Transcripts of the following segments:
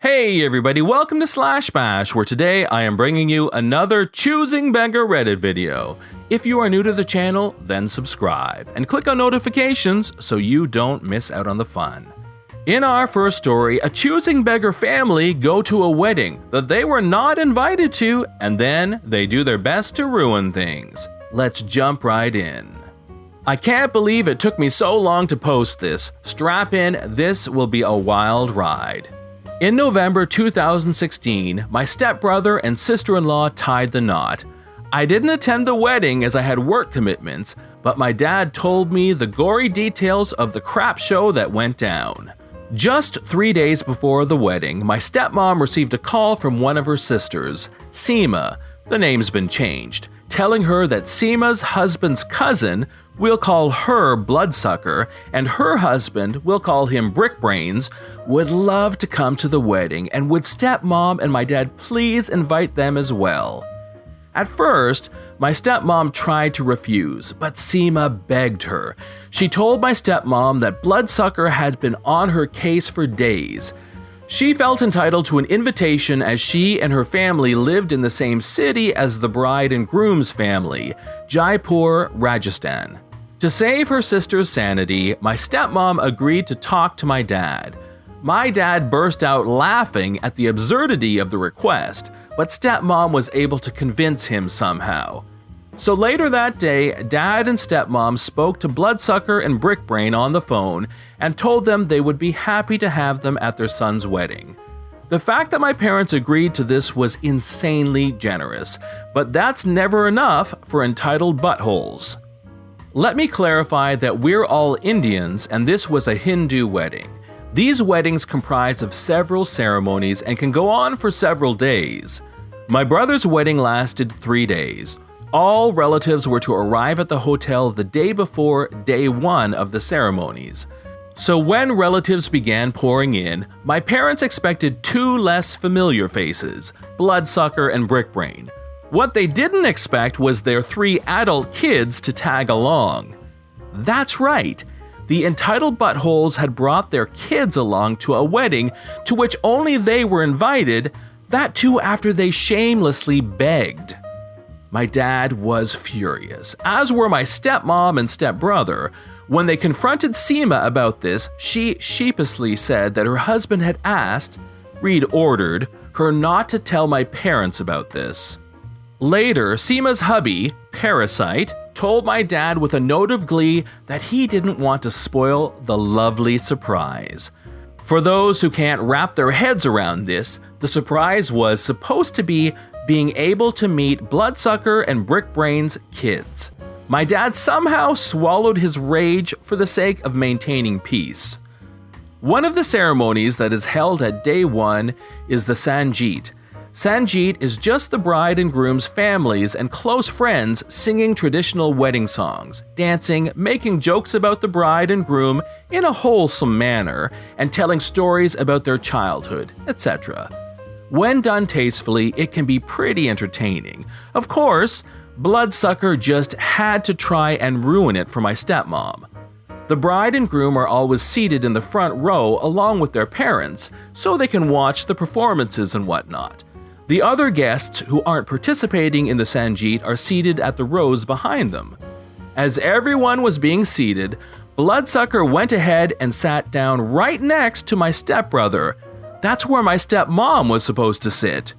Hey everybody, welcome to Slash Bash, where today I am bringing you another Choosing Beggar Reddit video. If you are new to the channel, then subscribe, and click on notifications so you don't miss out on the fun. In our first story, a Choosing Beggar family go to a wedding that they were not invited to, and then they do their best to ruin things. Let's jump right in. I can't believe it took me so long to post this. Strap in, this will be a wild ride. In November 2016, my stepbrother and sister-in-law tied the knot. I didn't attend the wedding as I had work commitments, but my dad told me the gory details of the crap show that went down. Just 3 days before the wedding, my stepmom received a call from one of her sisters, Seema, the name's been changed, telling her that Seema's husband's cousin, we'll call her Bloodsucker, and her husband, we'll call him Brickbrains, would love to come to the wedding, and would stepmom and my dad please invite them as well. At first, my stepmom tried to refuse, but Seema begged her. She told my stepmom that Bloodsucker had been on her case for days. She felt entitled to an invitation as she and her family lived in the same city as the bride and groom's family, Jaipur, Rajasthan. To save her sister's sanity, my stepmom agreed to talk to my dad. My dad burst out laughing at the absurdity of the request, but stepmom was able to convince him somehow. So later that day, dad and stepmom spoke to Bloodsucker and Brickbrain on the phone and told them they would be happy to have them at their son's wedding. The fact that my parents agreed to this was insanely generous, but that's never enough for entitled buttholes. Let me clarify that we're all Indians and this was a Hindu wedding. These weddings comprise of several ceremonies and can go on for several days. My brother's wedding lasted 3 days. All relatives were to arrive at the hotel the day before day one of the ceremonies. So when relatives began pouring in, my parents expected 2 less familiar faces, Bloodsucker and Brickbrain. What they didn't expect was their 3 adult kids to tag along. That's right, the entitled buttholes had brought their kids along to a wedding to which only they were invited, that too after they shamelessly begged. My dad was furious, as were my stepmom and stepbrother. When they confronted Seema about this, she sheepishly said that her husband had asked, ordered, her not to tell my parents about this. Later, Seema's hubby, Parasite, told my dad with a note of glee that he didn't want to spoil the lovely surprise. For those who can't wrap their heads around this, the surprise was supposed to be being able to meet Bloodsucker and Brickbrain's kids. My dad somehow swallowed his rage for the sake of maintaining peace. One of the ceremonies that is held at day 1 is the Sangeet. Sangeet is just the bride and groom's families and close friends singing traditional wedding songs, dancing, making jokes about the bride and groom in a wholesome manner, and telling stories about their childhood, etc. When done tastefully, it can be pretty entertaining. Of course, Bloodsucker just had to try and ruin it for my stepmom. The bride and groom are always seated in the front row along with their parents, so they can watch the performances and whatnot. The other guests who aren't participating in the Sangeet are seated at the rows behind them. As everyone was being seated, Bloodsucker went ahead and sat down right next to my stepbrother. That's where my stepmom was supposed to sit.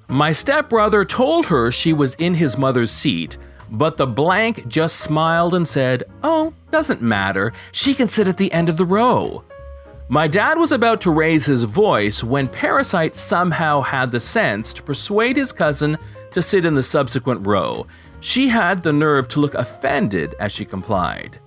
My stepbrother told her she was in his mother's seat, but the blank just smiled and said, "Oh, doesn't matter, she can sit at the end of the row." My dad was about to raise his voice when Parasite somehow had the sense to persuade his cousin to sit in the subsequent row. She had the nerve to look offended as she complied.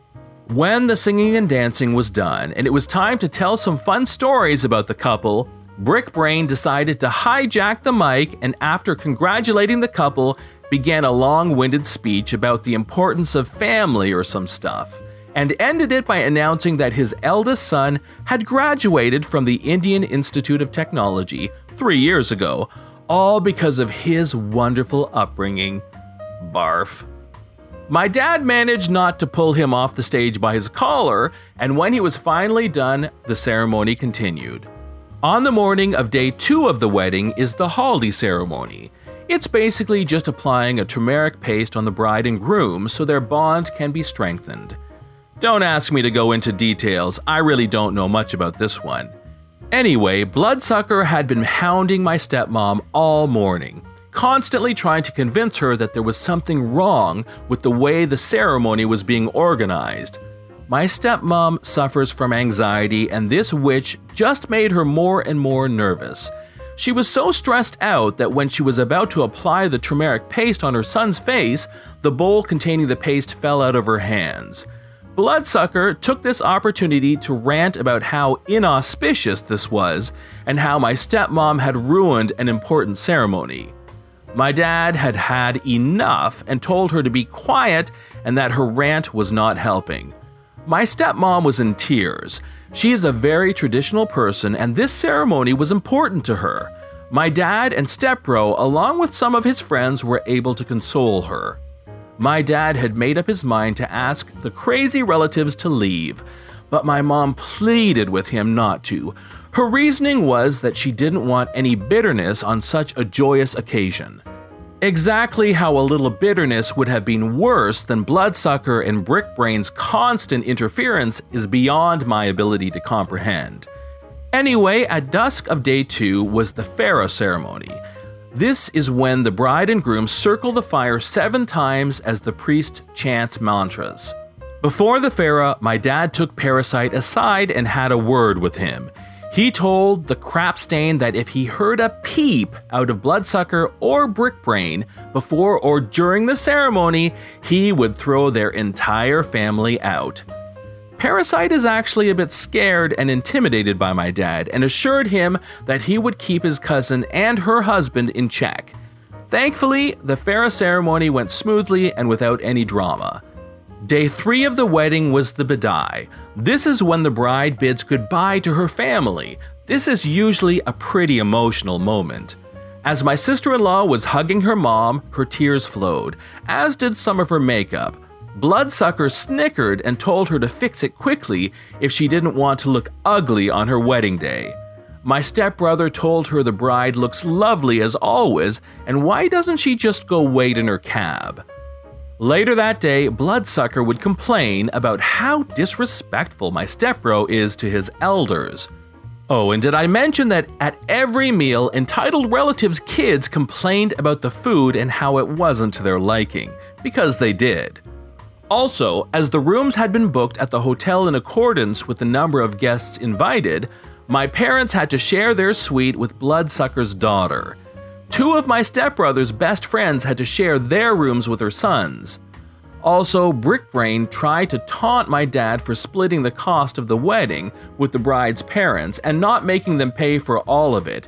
When the singing and dancing was done and it was time to tell some fun stories about the couple, Brickbrain decided to hijack the mic and after congratulating the couple, began a long-winded speech about the importance of family or some stuff, and ended it by announcing that his eldest son had graduated from the Indian Institute of Technology 3 years ago, all because of his wonderful upbringing. Barf. My dad managed not to pull him off the stage by his collar, and when he was finally done, the ceremony continued. On the morning of day 2 of the wedding is the haldi ceremony. It's basically just applying a turmeric paste on the bride and groom so their bond can be strengthened. Don't ask me to go into details, I really don't know much about this one. Anyway, Bloodsucker had been hounding my stepmom all morning, constantly trying to convince her that there was something wrong with the way the ceremony was being organized. My stepmom suffers from anxiety, and this witch just made her more and more nervous. She was so stressed out that when she was about to apply the turmeric paste on her son's face, the bowl containing the paste fell out of her hands. Bloodsucker took this opportunity to rant about how inauspicious this was and how my stepmom had ruined an important ceremony. My dad had had enough and told her to be quiet and that her rant was not helping. My stepmom was in tears. She is a very traditional person and this ceremony was important to her. My dad and stepbro, along with some of his friends, were able to console her. My dad had made up his mind to ask the crazy relatives to leave, but my mom pleaded with him not to. Her reasoning was that she didn't want any bitterness on such a joyous occasion. Exactly how a little bitterness would have been worse than Bloodsucker and Brickbrain's constant interference is beyond my ability to comprehend. Anyway, at dusk of day 2 was the Pharaoh ceremony. This is when the bride and groom circle the fire 7 times as the priest chants mantras. Before the Pharaoh, my dad took Parasite aside and had a word with him. He told the crapstain that if he heard a peep out of Bloodsucker or Brickbrain before or during the ceremony, he would throw their entire family out. Parasite is actually a bit scared and intimidated by my dad and assured him that he would keep his cousin and her husband in check. Thankfully, the Pharaoh ceremony went smoothly and without any drama. Day 3 of the wedding was the Bidai. This is when the bride bids goodbye to her family. This is usually a pretty emotional moment. As my sister-in-law was hugging her mom, her tears flowed, as did some of her makeup. Bloodsucker snickered and told her to fix it quickly if she didn't want to look ugly on her wedding day. My stepbrother told her the bride looks lovely as always, and why doesn't she just go wait in her cab? Later that day, Bloodsucker would complain about how disrespectful my stepbro is to his elders. Oh, and did I mention that at every meal, entitled relatives' kids complained about the food and how it wasn't to their liking? Because they did. Also, as the rooms had been booked at the hotel in accordance with the number of guests invited, my parents had to share their suite with Bloodsucker's daughter. 2 of my stepbrother's best friends had to share their rooms with her sons. Also, Brickbrain tried to taunt my dad for splitting the cost of the wedding with the bride's parents and not making them pay for all of it.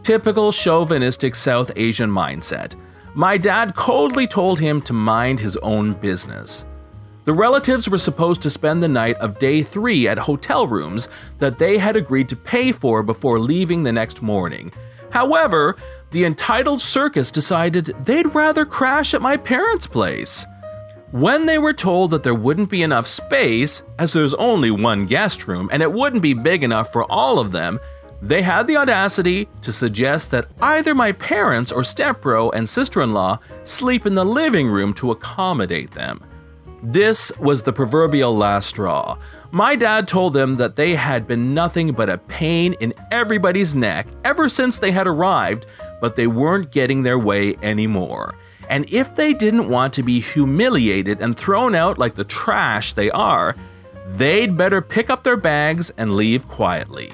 Typical chauvinistic South Asian mindset. My dad coldly told him to mind his own business. The relatives were supposed to spend the night of day 3 at hotel rooms that they had agreed to pay for before leaving the next morning. However, the entitled circus decided they'd rather crash at my parents' place. When they were told that there wouldn't be enough space, as there's only 1 guest room and it wouldn't be big enough for all of them, they had the audacity to suggest that either my parents or stepbro and sister-in-law sleep in the living room to accommodate them. This was the proverbial last straw. My dad told them that they had been nothing but a pain in everybody's neck ever since they had arrived, but they weren't getting their way anymore. And if they didn't want to be humiliated and thrown out like the trash they are, they'd better pick up their bags and leave quietly.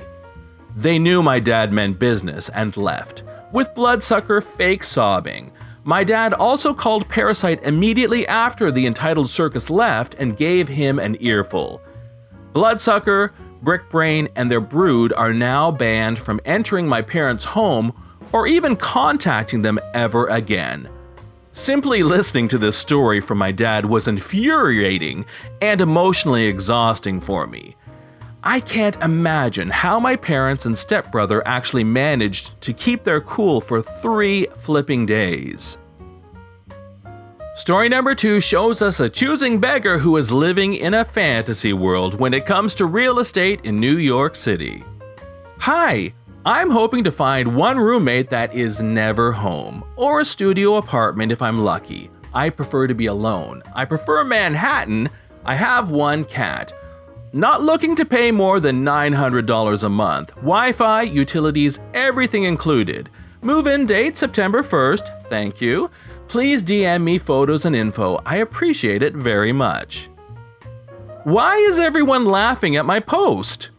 They knew my dad meant business and left, with Bloodsucker fake sobbing. My dad also called Parasite immediately after the entitled circus left and gave him an earful. Bloodsucker, Brickbrain, and their brood are now banned from entering my parents' home or even contacting them ever again. Simply listening to this story from my dad was infuriating and emotionally exhausting for me. I can't imagine how my parents and stepbrother actually managed to keep their cool for 3 flipping days. Story number 2 shows us a choosing beggar who is living in a fantasy world when it comes to real estate in New York City. Hi, I'm hoping to find one roommate that is never home, or a studio apartment if I'm lucky. I prefer to be alone. I prefer Manhattan. I have one cat. Not looking to pay more than $900 a month. Wi-Fi, utilities, everything included. Move-in date September 1st. Thank you. Please DM me photos and info. I appreciate it very much. Why is everyone laughing at my post?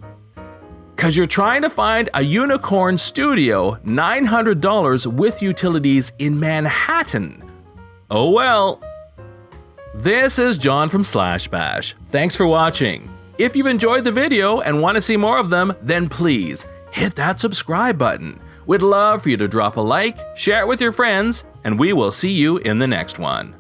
'Cause you're trying to find a unicorn studio, $900 with utilities in Manhattan. Oh well. This is John from Slash Bash. Thanks for watching. If you've enjoyed the video and want to see more of them, then please hit that subscribe button. We'd love for you to drop a like, share it with your friends, and we will see you in the next one.